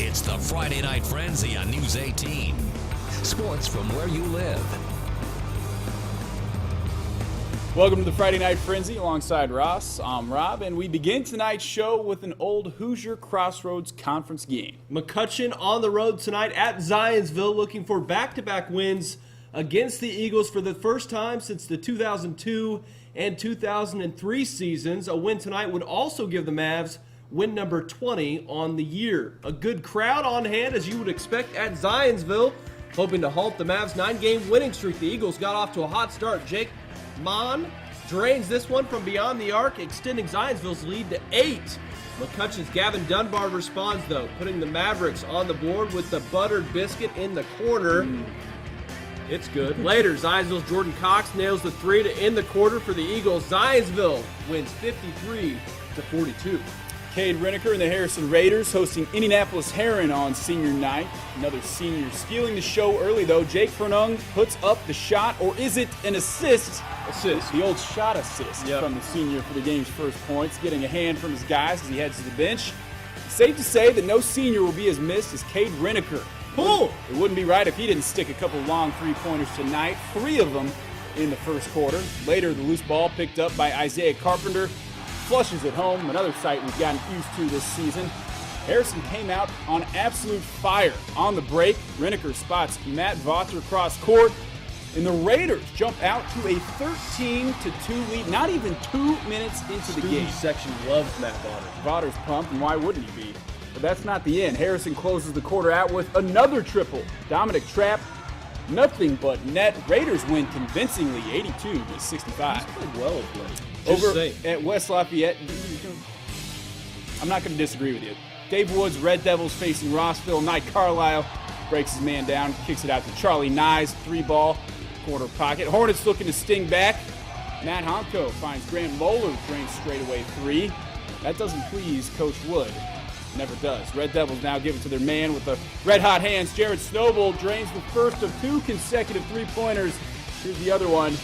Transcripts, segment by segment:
It's the Friday Night Frenzy on News 18. Sports from where you live. Welcome to the Friday Night Frenzy alongside Ross. I'm Rob, and we begin tonight's show with an old Hoosier Crossroads Conference game. McCutcheon on the road tonight at Zionsville, looking for back-to-back wins against the Eagles for the first time since the 2002 and 2003 seasons. A win tonight would also give the Mavs win number 20 on the year. A good crowd on hand, as you would expect, at Zionsville, hoping to halt the Mavs' 9-game winning streak. The Eagles got off to a hot start. Jake Mon drains this one from beyond the arc, extending Zionsville's lead to 8. McCutcheon's Gavin Dunbar responds, though, putting the Mavericks on the board with the buttered biscuit in the corner. It's good. Later, Zionsville's Jordan Cox nails the three to end the quarter for the Eagles. Zionsville wins 53-42. Cade Reniker and the Harrison Raiders hosting Indianapolis Heron on senior night. Another senior stealing the show early, though. Jake Fernung puts up the shot, or is it an assist? Assist. The old shot assist from the senior for the game's first points, getting a hand from his guys as he heads to the bench. Safe to say that no senior will be as missed as Cade Reniker. Cool. It wouldn't be right if he didn't stick a couple long three-pointers tonight, 3 of them in the first quarter. Later, the loose ball picked up by Isaiah Carpenter flushes it home, another sight we've gotten used to this season. Harrison came out on absolute fire on the break. Reniker spots Matt Vaughter across court, and the Raiders jump out to a 13-2 lead, not even 2 minutes into the game. Section loves Matt Vaughter. Vaughter's pumped, and why wouldn't he be? But that's not the end. Harrison closes the quarter out with another triple. Dominic Trapp, nothing but net. Raiders win convincingly, 82-65. He's played well of late. Over at West Lafayette, I'm not going to disagree with you. Dave Woods, Red Devils facing Rossville. Knight Carlisle breaks his man down, kicks it out to Charlie Nyes, 3-ball, quarter pocket. Hornets looking to sting back. Matt Honko finds Grant Moeller, drains straightaway 3. That doesn't please Coach Wood. Never does. Red Devils now give it to their man with the red-hot hands. Jared Snowball drains the first of 2 consecutive three-pointers. Here's the other one.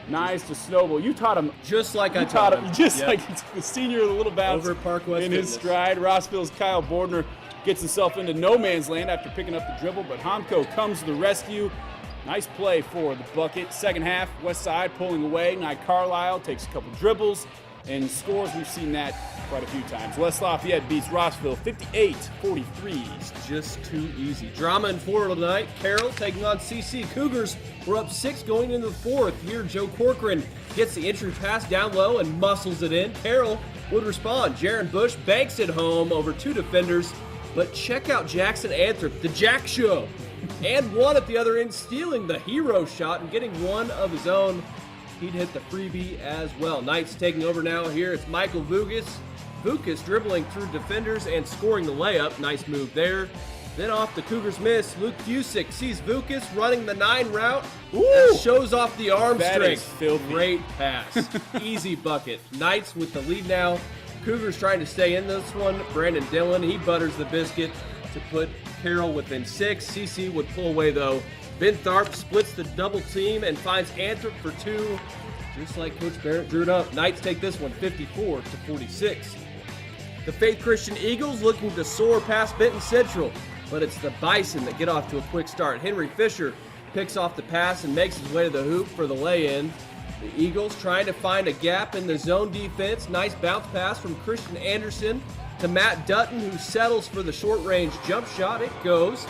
Nice to Snowball. You taught him just like I taught him. Just like the senior, a little bounce over Park West in his stride. Rossville's Kyle Bordner gets himself into no man's land after picking up the dribble, but Homko comes to the rescue. Nice play for the bucket. Second half, West Side pulling away. Knight Carlisle takes a couple dribbles and scores. We've seen that quite a few times. West Lafayette beats Rossville 58-43. It's just too easy. Drama in Florida tonight. Carroll taking on CC. Cougars were up 6 going into the fourth. Here, Joe Corcoran gets the entry pass down low and muscles it in. Carroll would respond. Jaron Bush banks it home over 2 defenders. But check out Jackson Anthrop, the Jack Show. And one at the other end, stealing the hero shot and getting one of his own. He'd hit the freebie as well. Knights taking over now. Here it's Michael Vukas. Vukas dribbling through defenders and scoring the layup. Nice move there. Then off the Cougars miss. Luke Fusick sees Vukas running the 9 route. And shows off the arm strength. Great pass. Easy bucket. Knights with the lead now. Cougars trying to stay in this one. Brandon Dillon, he butters the biscuit to put Carroll within 6. CC would pull away though. Ben Tharp splits the double team and finds Anthrop for 2. Just like Coach Barrett drew it up. Knights take this one 54-46. The Faith Christian Eagles looking to soar past Benton Central, but it's the Bison that get off to a quick start. Henry Fisher picks off the pass and makes his way to the hoop for the lay-in. The Eagles trying to find a gap in the zone defense. Nice bounce pass from Christian Anderson to Matt Dutton, who settles for the short-range jump shot. It goes.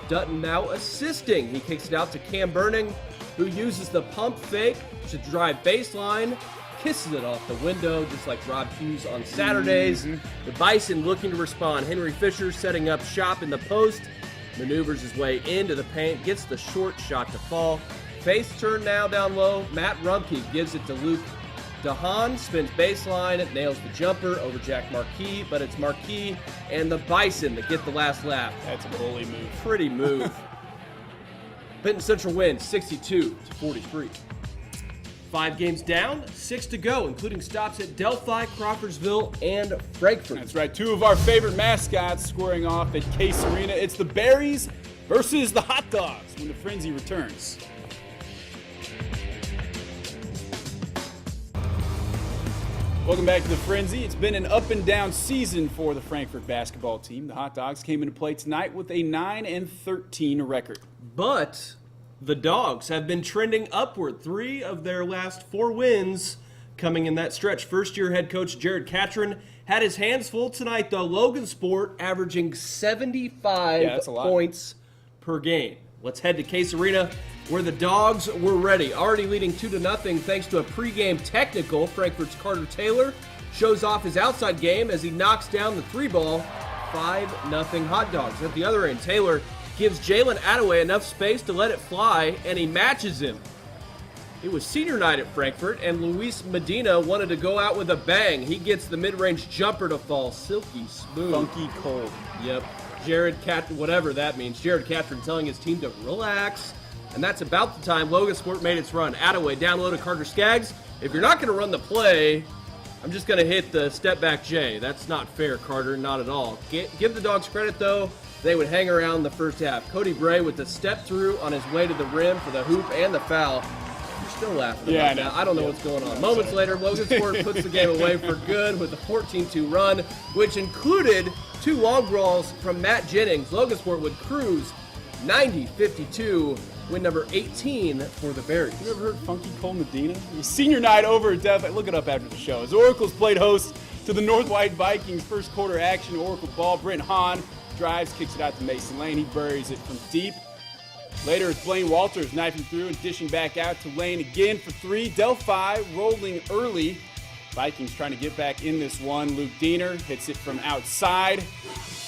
Dutton now assisting. He kicks it out to Cam Burning, who uses the pump fake to drive baseline. Kisses it off the window, just like Rob Hughes on Saturdays. The Bison looking to respond. Henry Fisher setting up shop in the post. Maneuvers his way into the paint. Gets the short shot to fall. Face turn now down low. Matt Rumpke gives it to Luke DeHaan. Spins baseline. It nails the jumper over Jack Marquis. But it's Marquis and the Bison that get the last laugh. That's a bully move. Pretty move. Benton Central wins 62-43. 5 games down, 6 to go, including stops at Delphi, Crawfordsville, and Frankfort. That's right. 2 of our favorite mascots squaring off at Case Arena. It's the Berries versus the Hot Dogs when the Frenzy returns. Welcome back to the Frenzy. It's been an up and down season for the Frankfort basketball team. The Hot Dogs came into play tonight with a 9-13 record. But the Dogs have been trending upward. 3 of their last 4 wins coming in that stretch. First-year head coach Jared Catron had his hands full tonight, though. Logan Sport averaging 75 points per game. Let's head to Case Arena, where the Dogs were ready. Already leading 2-0 thanks to a pregame technical. Frankfort's Carter Taylor shows off his outside game as he knocks down the 3-ball. 5-0 Hot Dogs. At the other end, Taylor gives Jalen Attaway enough space to let it fly, and he matches him. It was senior night at Frankfort, and Luis Medina wanted to go out with a bang. He gets the mid-range jumper to fall silky smooth. Funky cold. Yep. Jared Catron, whatever that means. Jared Catron telling his team to relax. And that's about the time Logan Sport made its run. Attaway down low to Carter Skaggs. If you're not going to run the play, I'm just going to hit the step back J. That's not fair, Carter. Not at all. Give the Dogs credit, though. They would hang around the first half. Cody Bray with the step through on his way to the rim for the hoop and the foul. You're still laughing about that. I don't know what's going on. Moments later, Logan Sport puts the game away for good with a 14-2 run, which included 2 long balls from Matt Jennings. Logan Sport would cruise 90-52, win number 18 for the Berries. You ever heard Funky Cole Medina? It was senior night over at Death. Look it up after the show. As Oracles played host to the North White Vikings, first quarter action. Oracle ball. Brent Hahn drives, kicks it out to Mason Lane. He buries it from deep. Later, it's Blaine Walters knifing through and dishing back out to Lane again for 3. Delphi rolling early. Vikings trying to get back in this one. Luke Diener hits it from outside.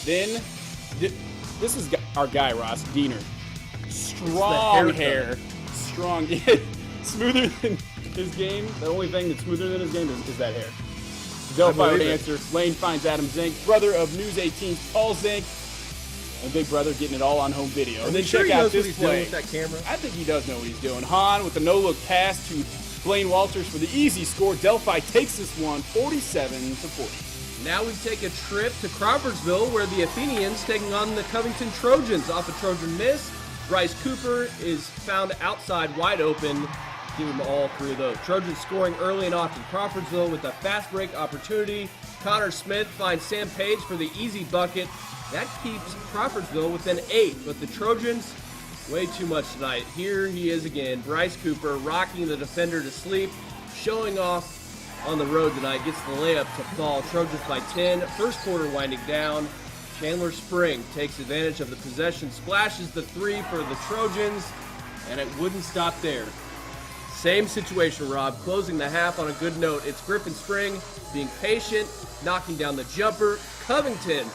Then, this is our guy, Ross Diener. Strong hair. Strong. Smoother than his game. The only thing that's smoother than his game is that hair. Delphi would answer. Lane finds Adam Zink, brother of News 18's Paul Zink. And Big Brother getting it all on home video. And then check out this play with that camera. I think he does know what he's doing. Hahn with a no-look pass to Blaine Walters for the easy score. Delphi takes this one 47-40. Now we take a trip to Crawfordsville, where the Athenians taking on the Covington Trojans. Off a Trojan miss, Bryce Cooper is found outside wide open. Give him all 3 of those. Trojans scoring early and often. Crawfordsville with a fast break opportunity. Connor Smith finds Sam Page for the easy bucket. That keeps Crawfordsville within 8, but the Trojans, way too much tonight. Here he is again, Bryce Cooper rocking the defender to sleep, showing off on the road tonight, gets the layup to fall. Trojans by 10, first quarter winding down. Chandler Spring takes advantage of the possession, splashes the 3 for the Trojans, and it wouldn't stop there. Same situation, Rob, closing the half on a good note. It's Griffin Spring being patient, knocking down the jumper. Covington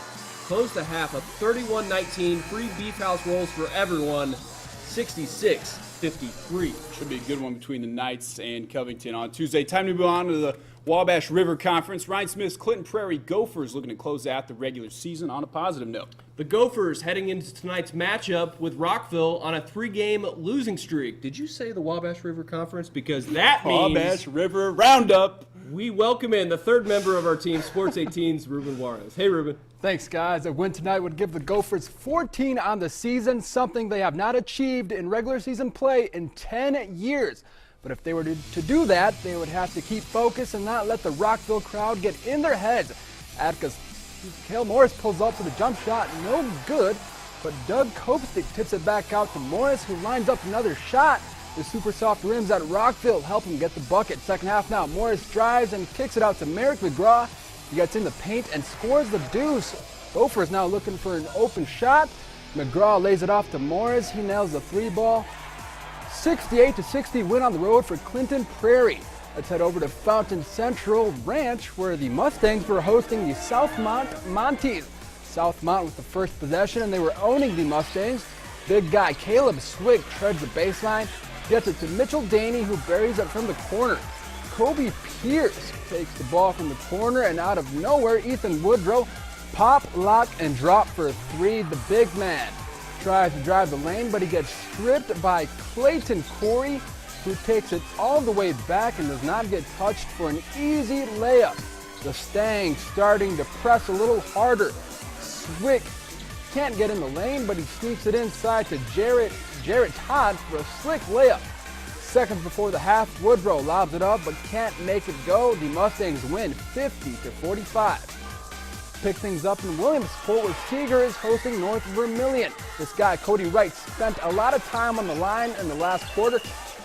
closed the half of 31-19, free beef house rolls for everyone, 66-53. Should be a good one between the Knights and Covington on Tuesday. Time to move on to the Wabash River Conference. Ryan Smith's Clinton Prairie Gophers looking to close out the regular season on a positive note. The Gophers heading into tonight's matchup with Rockville on a 3-game losing streak. Did you say the Wabash River Conference? Because that means Wabash River Roundup. We welcome in the 3rd member of our team, Sports 18's Ruben Juarez. Hey, Ruben. Thanks, guys. A win tonight would give the Gophers 14 on the season, something they have not achieved in regular season play in 10 years. But if they were to do that, they would have to keep focus and not let the Rockville crowd get in their heads. Atka's Cale Morris pulls up for the jump shot, no good, but Doug Kopstick tips it back out to Morris, who lines up another shot. The super soft rims at Rockville help him get the bucket. Second half now, Morris drives and kicks it out to Merrick McGraw. He gets in the paint and scores the deuce. Gophers now looking for an open shot. McGraw lays it off to Morris. He nails the 3-ball. 68-60 win on the road for Clinton Prairie. Let's head over to Fountain Central Ranch, where the Mustangs were hosting the Southmont Montes. Southmont with the first possession, and they were owning the Mustangs. Big guy Caleb Swig treads the baseline, gets it to Mitchell Daney, who buries it from the corner. Kobe Pierce takes the ball from the corner, and out of nowhere, Ethan Woodrow pop, lock, and drop for a 3. The big man tries to drive the lane, but he gets stripped by Clayton Corey, who takes it all the way back and does not get touched for an easy layup. The Stangs starting to press a little harder. Swick can't get in the lane, but he sneaks it inside to Jarrett Todd for a slick layup. seconds before the half, Woodrow lobs it up but can't make it go. The Mustangs win 50-45. Pick things up in Williams. Fort Worth Seeger is hosting North Vermilion. This guy, Cody Wright, spent a lot of time on the line in the last quarter,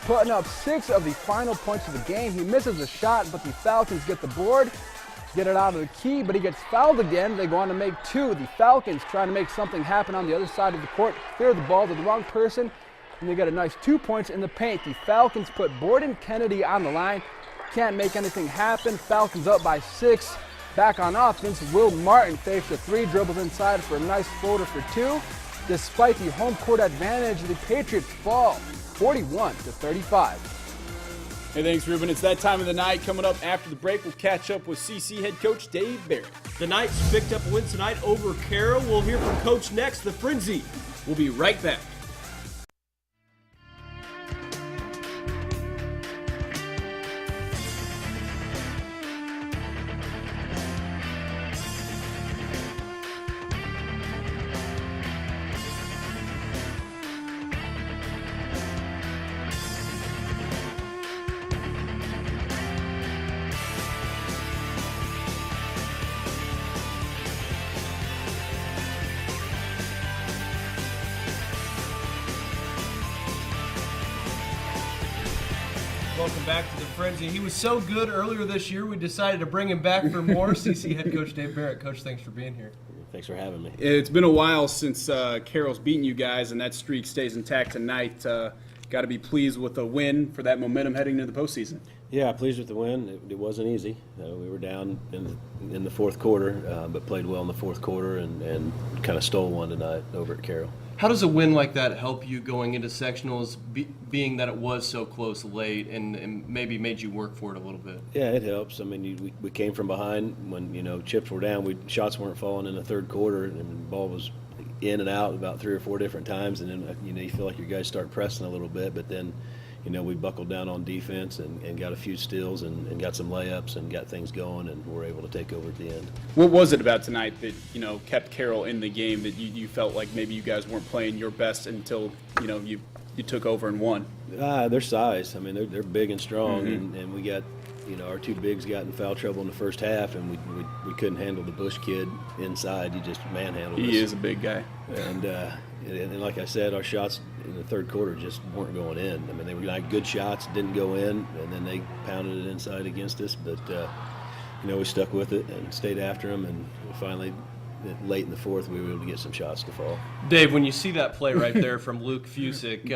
putting up 6 of the final points of the game. He misses a shot, but the Falcons get the board, get it out of the key, but he gets fouled again. They go on to make 2. The Falcons trying to make something happen on the other side of the court, clear the ball to the wrong person, and they get a nice 2 points in the paint. The Falcons put Borden Kennedy on the line. Can't make anything happen. Falcons up by 6. Back on offense, Will Martin fakes a 3, dribbles inside for a nice floater for 2. Despite the home court advantage, the Patriots fall 41-35. Hey, thanks, Ruben. It's that time of the night. Coming up after the break, we'll catch up with CC head coach Dave Barrett. The Knights picked up a win tonight over Carroll. We'll hear from Coach next. The Frenzy. We'll be right back. Welcome back to the Frenzy. He was so good earlier this year, we decided to bring him back for more. CC head coach Dave Barrett. Coach, thanks for being here. Thanks for having me. It's been a while since Carroll's beaten you guys, and that streak stays intact tonight. Got to be pleased with the win for that momentum heading into the postseason. Yeah, pleased with the win. It wasn't easy. We were down in the fourth quarter, but played well in the fourth quarter and kind of stole one tonight over at Carroll. How does a win like that help you going into sectionals, being that it was so close late and maybe made you work for it a little bit? Yeah, it helps. I mean, we came from behind when chips were down. Shots weren't falling in the third quarter, and the ball was in and out about 3 or 4 different times. And then you feel like your guys start pressing a little bit, but then we buckled down on defense and got a few steals and got some layups and got things going, and were able to take over at the end. What was it about tonight that kept Carroll in the game, that you felt like maybe you guys weren't playing your best until you took over and won? Their size. I mean, they're big and strong, and we got our 2 bigs got in foul trouble in the first half, and we couldn't handle the Bush kid inside. He just manhandled us. He is a big guy. And like I said, our shots in the third quarter just weren't going in. I mean, they were like good shots, didn't go in, and then they pounded it inside against us. But we stuck with it and stayed after them, and finally, late in the fourth, we were able to get some shots to fall. Dave, when you see that play right there from Luke Fusick,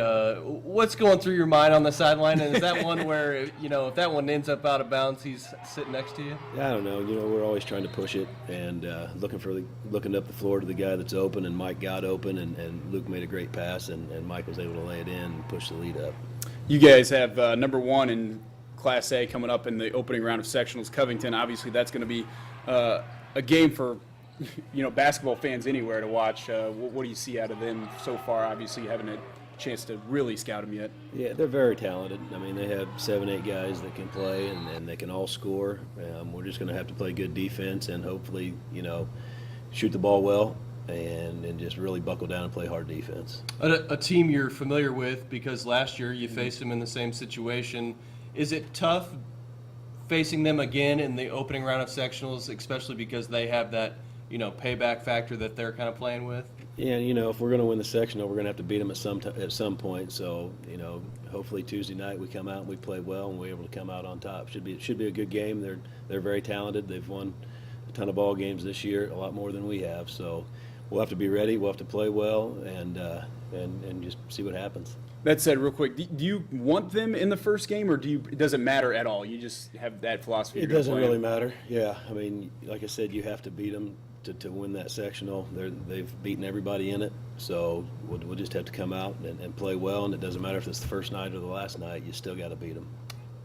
what's going through your mind on the sideline? And is that one where, if that one ends up out of bounds, he's sitting next to you? I don't know. We're always trying to push it and looking up the floor to the guy that's open, and Mike got open, and Luke made a great pass, and Mike was able to lay it in and push the lead up. You guys have number 1 in Class A coming up in the opening round of sectionals. Covington, obviously, that's going to be a game for basketball fans anywhere to watch. What do you see out of them so far? Obviously, you haven't had a chance to really scout them yet. Yeah, they're very talented. I mean, they have 7, 8 guys that can play, and they can all score. We're just going to have to play good defense and hopefully, shoot the ball well and just really buckle down and play hard defense. A team you're familiar with because last year you faced them in the same situation. Is it tough facing them again in the opening round of sectionals, especially because they have that payback factor that they're kind of playing with? Yeah, if we're going to win the sectional, we're going to have to beat them at some point. So, hopefully Tuesday night we come out and we play well and we're able to come out on top. Should be a good game. They're very talented. They've won a ton of ball games this year, a lot more than we have. So we'll have to be ready. We'll have to play well and just see what happens. That said, real quick, do you want them in the first game, or does it matter at all? You just have that philosophy? It doesn't really matter. Yeah, I mean, like I said, you have to beat them to win that sectional. They've beaten everybody in it, so we'll just have to come out and play well, and it doesn't matter if it's the first night or the last night. You still got to beat them.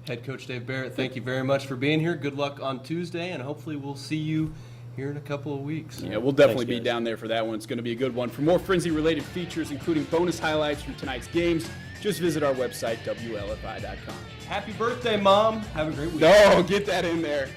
Head Coach Dave Barrett, thank you very much for being here. Good luck on Tuesday, and hopefully we'll see you here in a couple of weeks. Yeah, we'll definitely be down there for that one. It's going to be a good one. For more Frenzy-related features, including bonus highlights from tonight's games, just visit our website, WLFI.com. Happy birthday, Mom. Have a great week. No, get that in there.